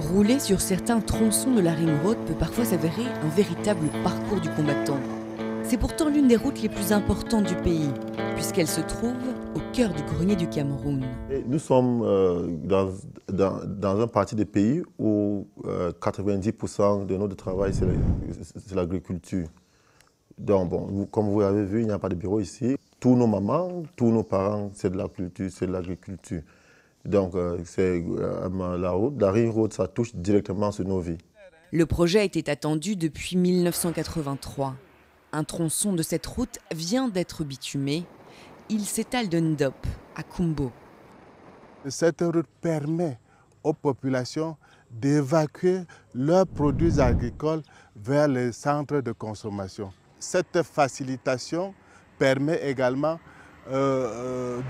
Rouler sur certains tronçons de la Ring Road peut parfois s'avérer un véritable parcours du combattant. C'est pourtant l'une des routes les plus importantes du pays, puisqu'elle se trouve au cœur du grenier du Cameroun. Nous sommes dans un parti du pays où 90% de notre travail, c'est l'agriculture. Donc, bon, comme vous l'avez vu, il n'y a pas de bureau ici. Tous nos mamans, tous nos parents, c'est de la culture, c'est de l'agriculture. Donc, la Ring Road, ça touche directement sur nos vies. Le projet était attendu depuis 1983. Un tronçon de cette route vient d'être bitumé. Il s'étale de Ndop à Kumbo. Cette route permet aux populations d'évacuer leurs produits agricoles vers les centres de consommation. Cette facilitation permet également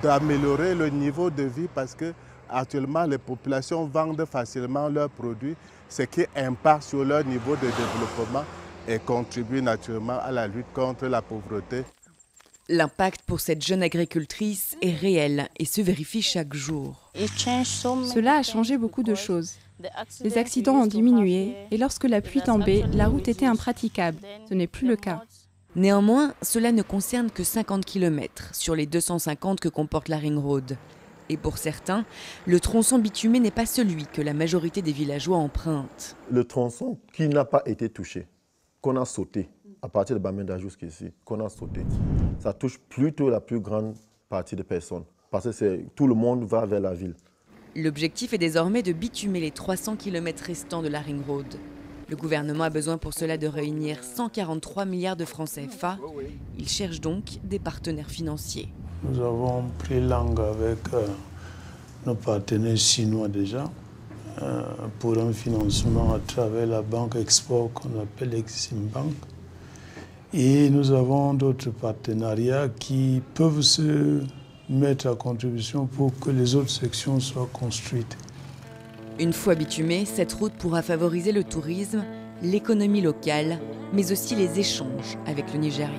d'améliorer le niveau de vie parce que actuellement les populations vendent facilement leurs produits, ce qui impacte sur leur niveau de développement et contribue naturellement à la lutte contre la pauvreté. L'impact pour cette jeune agricultrice est réel et se vérifie chaque jour. Cela a changé beaucoup de choses. Les accidents ont diminué et lorsque la pluie tombait, la route était impraticable. Ce n'est plus le cas. Néanmoins, cela ne concerne que 50 km sur les 250 que comporte la Ring Road. Et pour certains, le tronçon bitumé n'est pas celui que la majorité des villageois empruntent. Le tronçon qui n'a pas été touché, qu'on a sauté, à partir de Bamenda jusqu'ici, qu'on a sauté, ça touche plutôt la plus grande partie des personnes. Parce que tout le monde va vers la ville. L'objectif est désormais de bitumer les 300 km restants de la Ring Road. Le gouvernement a besoin pour cela de réunir 143 milliards de francs CFA. Il cherche donc des partenaires financiers. Nous avons pris langue avec nos partenaires chinois déjà pour un financement à travers la banque export qu'on appelle Exim Bank. Et nous avons d'autres partenariats qui peuvent se mettre à contribution pour que les autres sections soient construites. Une fois bitumée, cette route pourra favoriser le tourisme, l'économie locale, mais aussi les échanges avec le Nigeria.